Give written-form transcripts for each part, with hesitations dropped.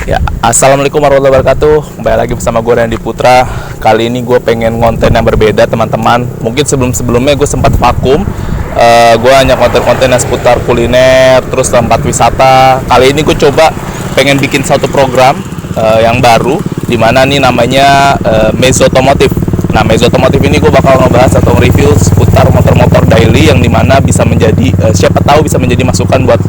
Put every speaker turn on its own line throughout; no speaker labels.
Ya, assalamualaikum warahmatullahi wabarakatuh. Kembali lagi bersama gue Randy Putra. Kali ini gue pengen konten yang berbeda, teman-teman. Mungkin sebelumnya gue sempat vakum. Gue hanya konten-konten yang seputar kuliner, terus tempat wisata. Kali ini gue coba pengen bikin satu program yang baru, dimana nih namanya Mezzo Otomotif. Nah, Mezzo Otomotif ini gue bakal ngebahas atau review seputar motor-motor daily yang dimana bisa menjadi siapa tahu bisa menjadi masukan buat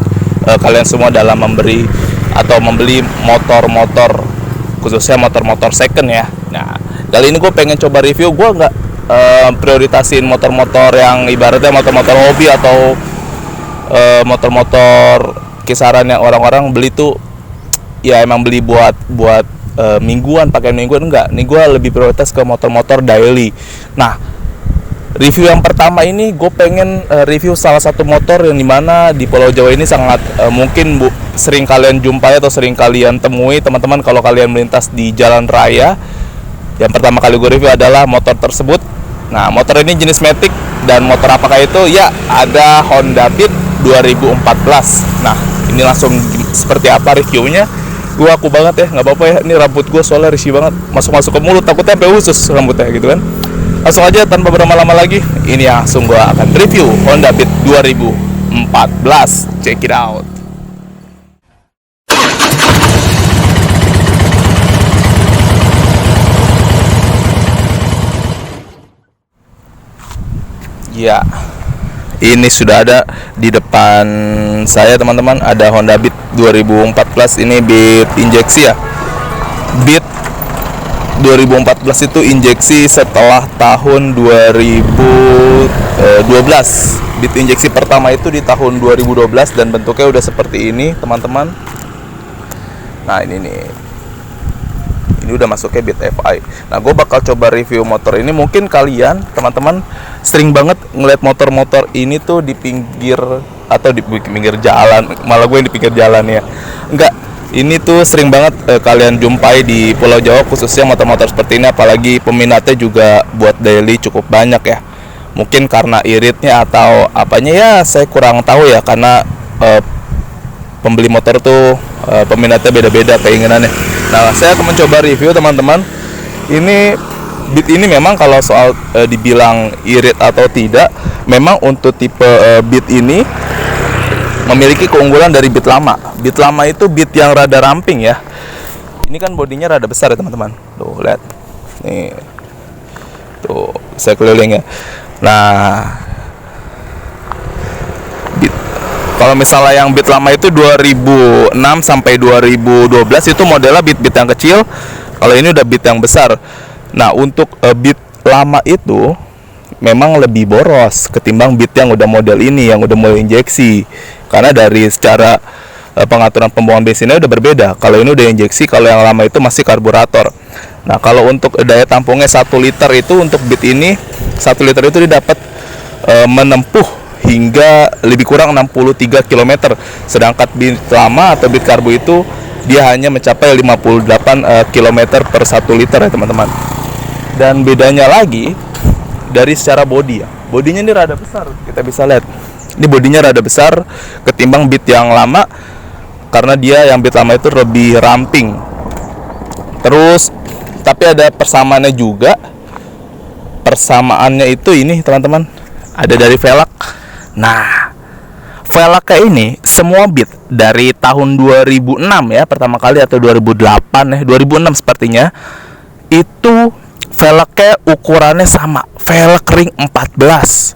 kalian semua dalam memberi atau membeli motor-motor, khususnya motor-motor second ya. Nah, kali ini gue pengen coba review. Gue nggak prioritasin motor-motor yang ibaratnya motor-motor hobi atau motor-motor kisaran yang orang-orang beli tuh ya emang beli buat mingguan, pakai mingguan. Enggak, nih gue lebih prioritas ke motor-motor daily. Nah, review yang pertama ini gue pengen review salah satu motor yang dimana di Pulau Jawa ini sangat mungkin sering kalian jumpai atau sering kalian temui, teman-teman, kalau kalian melintas di jalan raya. Yang pertama kali gue review adalah motor tersebut. Nah, motor ini jenis Matic, dan motor apakah itu? Ya, ada Honda Beat 2014. Nah, ini langsung seperti apa reviewnya. Gue aku banget ya, nggak apa-apa ya, ini rambut gue soalnya risih banget, masuk ke mulut, takutnya sampai usus rambutnya gitu kan. Langsung aja tanpa berlama-lama lagi, ini langsung gue akan review Honda Beat 2014. Check it out. Ya, ini sudah ada di depan saya, teman-teman. Ada Honda Beat 2014. Ini Beat injeksi ya. Beat 2014 itu injeksi setelah tahun 2012. Beat injeksi pertama itu di tahun 2012 dan bentuknya udah seperti ini, teman-teman. Nah, ini nih. Ini udah masuknya Beat FI. Nah, gue bakal coba review motor ini. Mungkin kalian, teman-teman, sering banget ngeliat motor-motor ini tuh di pinggir atau di pinggir jalan. Malah gue yang di pinggir jalan ya. Enggak, ini tuh sering banget kalian jumpai di Pulau Jawa, khususnya motor-motor seperti ini. Apalagi peminatnya juga buat daily cukup banyak ya. Mungkin karena iritnya atau apanya ya, saya kurang tahu ya. Karena pembeli motor tuh peminatnya beda-beda keinginannya. Nah, saya akan mencoba review, teman-teman. Ini Beat ini memang kalau soal dibilang irit atau tidak, memang untuk tipe Beat ini memiliki keunggulan dari Beat lama. Beat lama itu Beat yang rada ramping ya. Ini kan bodinya rada besar ya, teman-teman. Tuh, lihat. Nih. Tuh, saya keliling ya. Nah, Beat. Kalau misalnya yang Beat lama itu 2006 sampai 2012 itu modelnya Beat yang kecil. Kalau ini udah Beat yang besar. Nah, untuk Beat lama itu memang lebih boros ketimbang Beat yang udah model ini, yang udah model injeksi. Karena dari secara pengaturan pembuangan bensinnya udah berbeda. Kalau ini udah injeksi, kalau yang lama itu masih karburator. Nah, kalau untuk daya tampungnya 1 liter itu untuk Beat ini, 1 liter itu didapat menempuh hingga lebih kurang 63 km. Sedangkan Beat lama atau Beat karbo itu dia hanya mencapai 58 km per 1 liter ya, teman-teman. Dan bedanya lagi dari secara bodi ya. Bodinya ini rada besar, kita bisa lihat. Ini bodinya rada besar ketimbang Beat yang lama, karena dia yang Beat lama itu lebih ramping. Terus tapi ada persamaannya juga. Persamaannya itu ini, teman-teman, ada dari velg. Nah, velgnya ini semua Beat dari tahun 2006 ya, pertama kali, atau 2008 ya, 2006 sepertinya. Itu velgnya ukurannya sama, velg ring 14.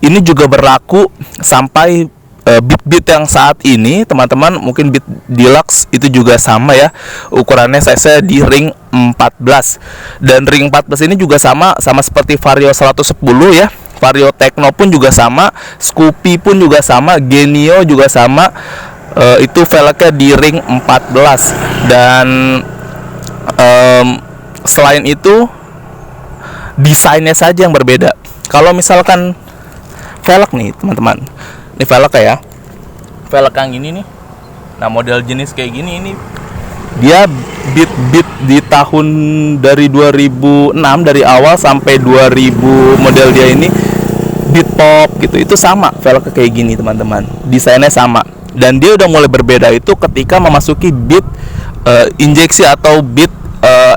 Ini juga berlaku sampai Beat-Beat yang saat ini, teman-teman. Mungkin Beat Deluxe itu juga sama ya, ukurannya size di ring 14. Dan ring 14 ini juga sama seperti Vario 110 ya. Vario Tekno pun juga sama, Scoopy pun juga sama, Genio juga sama. Itu velgnya di ring 14. Dan selain itu desainnya saja yang berbeda. Kalau misalkan velg nih, teman-teman, ini velg ya, velg yang ini nih. Nah, model jenis kayak gini ini dia Beat di tahun dari 2006, dari awal sampai 2000 model dia ini Beat Pop gitu, itu sama velg kayak gini, teman-teman. Desainnya sama. Dan dia udah mulai berbeda itu ketika memasuki Beat injeksi atau bit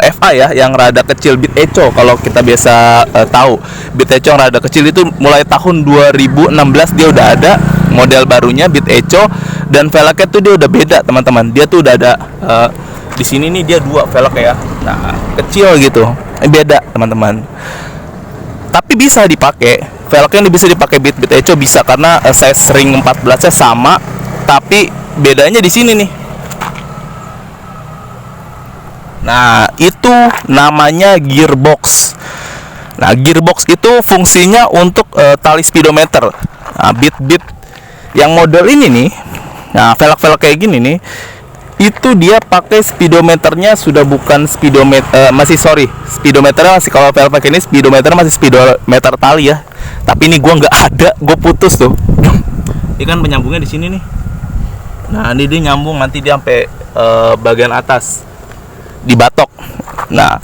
FI ya, yang rada kecil, bit echo kalau kita biasa tahu. Bit echo yang rada kecil itu mulai tahun 2016 dia udah ada model barunya bit echo, dan velgnya tuh dia udah beda teman-teman. Dia tuh udah ada di sini nih, dia dua velg ya. Nah, kecil gitu. Beda teman-teman. Tapi bisa dipakai. Velgnya bisa dipakai bit echo bisa, karena size ring 14-nya sama, tapi bedanya di sini nih. Nah, itu namanya gearbox. Nah, gearbox itu fungsinya untuk tali speedometer. Nah, bit-bit yang model ini nih, nah velg-velg kayak gini nih, itu dia pakai speedometernya sudah bukan speedometer, speedometernya masih, kalau velg pakai ini speedometer masih speedometer tali ya. Tapi ini gua nggak ada, gue putus tuh. Ini kan penyambungnya di sini nih. Nah, ini dia nyambung nanti dia sampai bagian atas di batok. Nah,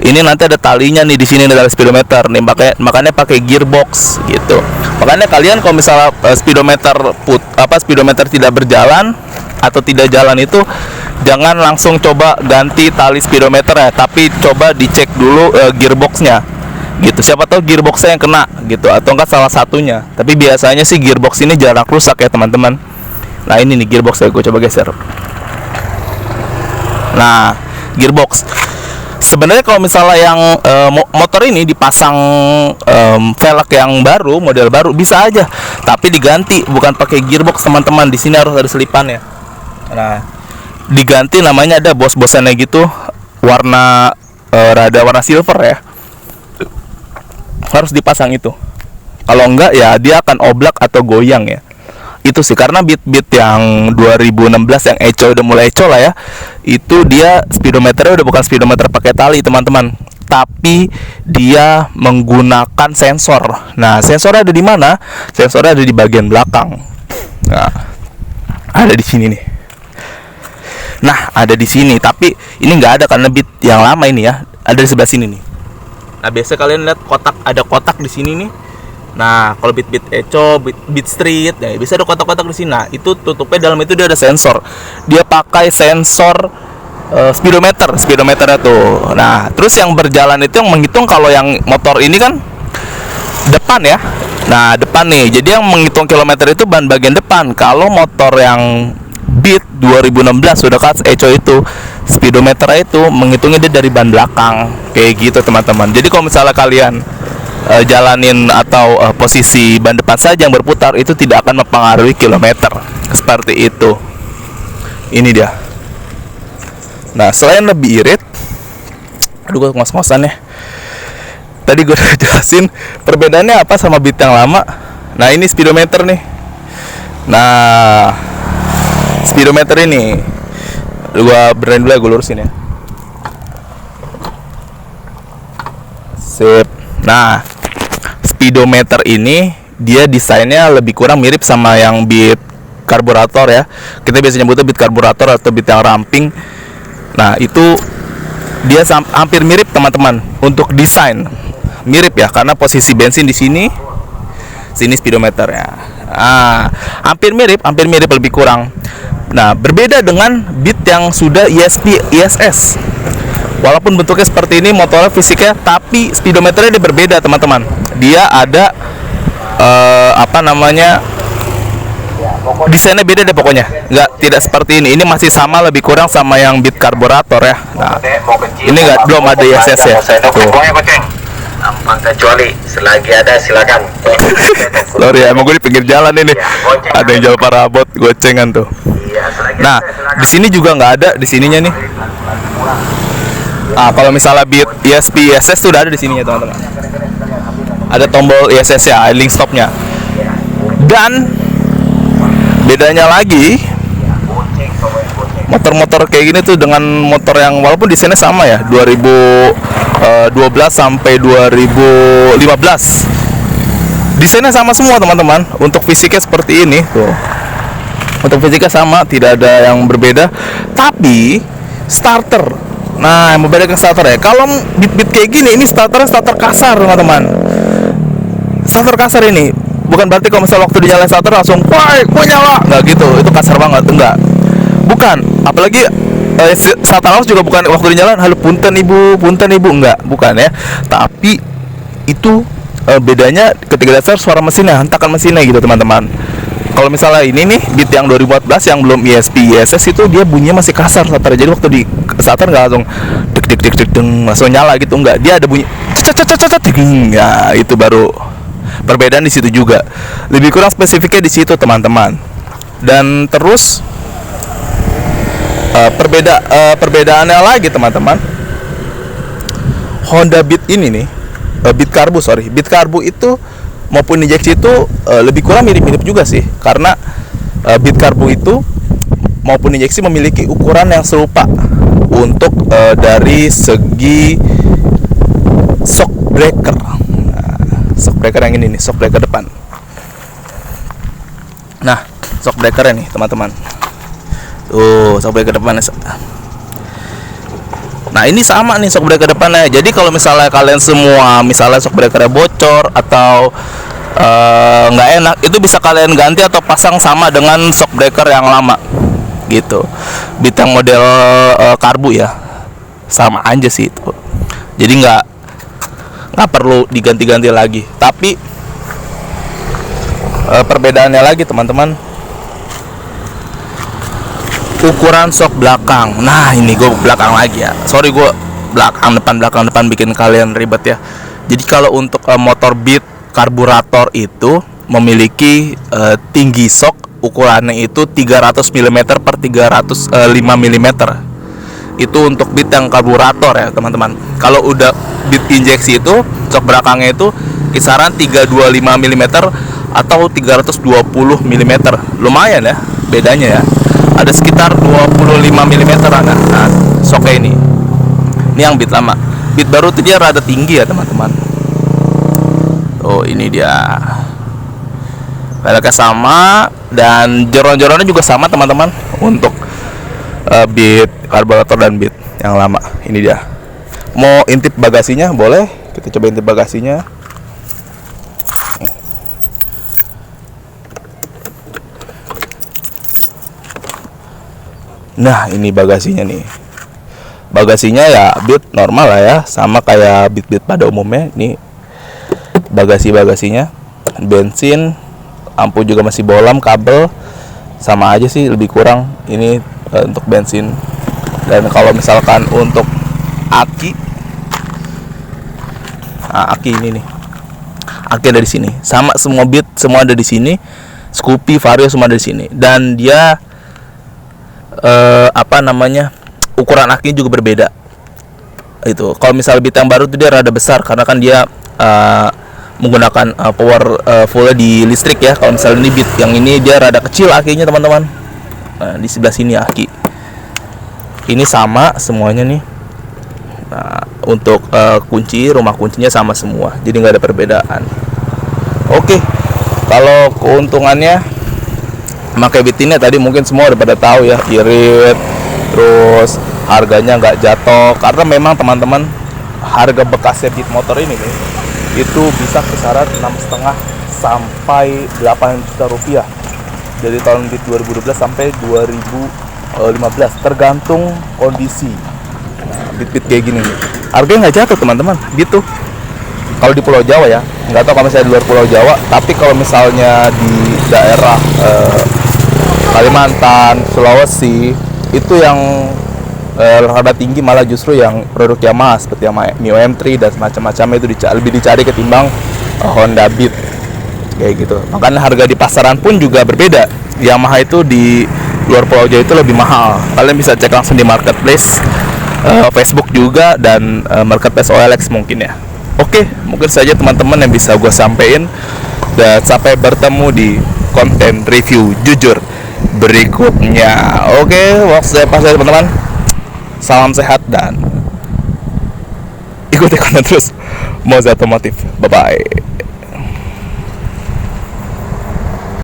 ini nanti ada talinya nih di sini dari speedometer nih, makanya pakai gearbox gitu. Makanya kalian kalau misalnya speedometer tidak berjalan atau tidak jalan itu, jangan langsung coba ganti tali speedometer ya, tapi coba dicek dulu gearboxnya gitu. Siapa tahu gearboxnya yang kena gitu, atau enggak salah satunya. Tapi biasanya sih gearbox ini jarang rusak ya teman-teman. Nah, ini nih gearboxnya, gue coba geser. Nah, gearbox sebenarnya kalau misalnya yang motor ini dipasang velg yang baru, model baru, bisa aja, tapi diganti bukan pakai gearbox teman-teman. Di sini harus ada selipannya. Nah, diganti namanya ada bos-bosannya gitu, warna rada warna silver ya, harus dipasang itu. Kalau enggak ya dia akan oblak atau goyang ya. Itu sih, karena bit-bit yang 2016 yang echo, udah mulai echo lah ya, itu dia speedometernya udah bukan speedometer pakai tali teman-teman, tapi dia menggunakan sensor. Nah, sensornya ada di mana? Sensornya ada di bagian belakang. Nah, ada di sini nih. Nah, ada di sini, tapi ini nggak ada karena bit yang lama ini ya, ada di sebelah sini nih. Nah, biasa kalian lihat kotak, ada kotak di sini nih. Nah, kalau bit echo, bit street, ya bisa ada kotak-kotak di sini. Nah, itu tutupnya dalam itu dia ada sensor. Dia pakai sensor speedometernya tuh. Nah, terus yang berjalan itu yang menghitung, kalau yang motor ini kan depan ya. Nah, depan nih. Jadi yang menghitung kilometer itu ban bagian depan. Kalau motor yang bit 2016 sudah kan echo itu, speedometer itu menghitungnya dia dari ban belakang. Kayak gitu teman-teman. Jadi kalau misalnya kalian jalanin atau posisi ban depan saja yang berputar, itu tidak akan mempengaruhi kilometer. Seperti itu. Ini dia. Nah, selain lebih irit, aduh gue ngos-ngosan ya. Tadi gue udah jelasin perbedaannya apa sama bit yang lama. Nah, ini speedometer nih. Nah, speedometer ini gue benerin dulu ya, gue lurusin ya. Sip. Nah, speedometer ini dia desainnya lebih kurang mirip sama yang bit karburator ya. Kita biasanya nyebutnya bit karburator atau bit yang ramping. Nah, itu dia hampir mirip teman-teman untuk desain. Mirip ya, karena posisi bensin di sini speedometernya. Ah, hampir mirip lebih kurang. Nah, berbeda dengan bit yang sudah ESP ISS. Walaupun bentuknya seperti ini, motornya fisiknya, tapi speedometernya dia berbeda teman-teman. Dia ada desainnya beda deh pokoknya. Tidak seperti ini. Ini masih sama lebih kurang sama yang bit karburator ya. Nah, ini belum ada ISS ya. Tuh.
Kecuali selagi ada silakan.
Sorry ya, emang gue di pinggir jalan ini. Ada yang jual parabot, gocengan tuh. Nah, di sini juga nggak ada di sininya nih. Ah, kalau misalnya bit ESP ISS tuh udah ada di sininya teman-teman. Ada tombol ISS ya, idling stopnya. Dan bedanya lagi, motor-motor kayak gini tuh dengan motor yang walaupun desainnya sama ya, 2012 sampai 2015. Desainnya sama semua teman-teman. Untuk fisiknya seperti ini tuh. Untuk fisiknya sama, tidak ada yang berbeda. Tapi starter, nah, yang membedakan starter ya, kalau bit-bit kayak gini, ini starternya starter kasar teman-teman. Starter kasar ini bukan berarti kalau misalnya waktu dinyalain starter langsung wah gue nyala, nggak gitu, itu kasar banget, enggak. Bukan, apalagi saat awas juga bukan waktu di jalan, halo punten ibu, enggak, bukan ya. Tapi itu bedanya ketika dasar suara mesinnya, hentakan mesinnya gitu teman-teman. Kalau misalnya ini nih Beat yang 2014 yang belum ESP ISS itu dia bunyinya masih kasar starter. Jadi waktu di starter nggak langsung dek dek dek dek deng, langsung nyala gitu, enggak, dia ada bunyi ya, itu baru perbedaan di situ juga. Lebih kurang spesifiknya di situ teman-teman. Dan terus perbedaannya lagi teman-teman, Honda Beat ini nih, Beat Carbo itu maupun injeksi itu lebih kurang mirip-mirip juga sih, karena Beat Carbo itu maupun injeksi memiliki ukuran yang serupa untuk dari segi shock breaker. Shock breaker yang ini nih, shock breaker depan. Nah, shock breaker nih teman-teman. Tuh, shock breaker depannya. Nah, ini sama nih shock breaker depannya. Jadi kalau misalnya kalian semua misalnya shock breakernya bocor atau nggak enak, itu bisa kalian ganti atau pasang sama dengan shock breaker yang lama gitu. Beat yang model karbu ya, sama aja sih itu. Jadi nggak perlu diganti-ganti lagi. Tapi perbedaannya lagi teman-teman, ukuran shock belakang. Nah, ini gue belakang lagi ya. Sorry, gue belakang depan bikin kalian ribet ya. Jadi kalau untuk motor Beat karburator itu memiliki tinggi shock ukurannya itu 300 mm per 305 mm. Itu untuk Beat yang karburator ya teman-teman. Kalau udah Beat injeksi itu shock belakangnya itu kisaran 325 mm atau 320 mm. Lumayan ya bedanya ya. Ada sekitar 25 mm nah shocknya ini. Ini yang Beat lama. Beat baru itu dia rada tinggi ya teman-teman. Oh, ini dia. Velgnya sama dan joron-joronnya juga sama teman-teman untuk Beat karburator dan Beat yang lama. Ini dia. Mau intip bagasinya boleh? Kita coba intip bagasinya. Nah, ini bagasinya nih. Bagasinya ya Beat normal lah ya, sama kayak Beat pada umumnya. Nih bagasinya, bensin, lampu juga masih bolam, kabel sama aja sih, lebih kurang ini untuk bensin. Dan kalau misalkan untuk aki, nah, aki ini nih, aki ada di sini, sama semua Beat semua ada di sini, Scoopy, Vario semua ada di sini. Dan dia ukuran akinya juga berbeda. Itu kalau misalnya Beat yang baru tuh dia rada besar karena kan dia menggunakan power full di listrik ya. Kalau misalnya ini Beat yang ini dia rada kecil akinya teman-teman. Nah, di sebelah sini aki. Ini sama semuanya nih. Nah, untuk kunci, rumah kuncinya sama semua. Jadi nggak ada perbedaan. Oke. Kalau keuntungannya pakai Beat ini tadi mungkin semua udah pada tahu ya, irit, terus harganya nggak jatuh karena memang teman-teman harga bekasnya Beat motor ini nih itu bisa kisaran 6,5 sampai 8 juta rupiah dari tahun Beat 2012 sampai 2015 tergantung kondisi. Nah, Beat kayak gini nih harganya nggak jatuh teman-teman gitu. Kalau di Pulau Jawa ya, nggak tahu kalau misalnya di luar Pulau Jawa, tapi kalau misalnya di daerah Kalimantan, Sulawesi itu yang rada tinggi malah justru yang produk Yamaha seperti Yamaha Mio M3 dan semacam-macamnya itu lebih dicari ketimbang Honda Beat kayak gitu. Makanya harga di pasaran pun juga berbeda. Yamaha itu di luar Pulau Jawa itu lebih mahal. Kalian bisa cek langsung di marketplace, Facebook juga, dan marketplace OLX mungkin ya. Oke, mungkin saja teman-teman yang bisa gue sampein. Dan sampai bertemu di konten review jujur berikutnya. Oke, waktu saya pas teman-teman. Salam sehat dan ikuti konten terus Moza Otomotif. Bye bye.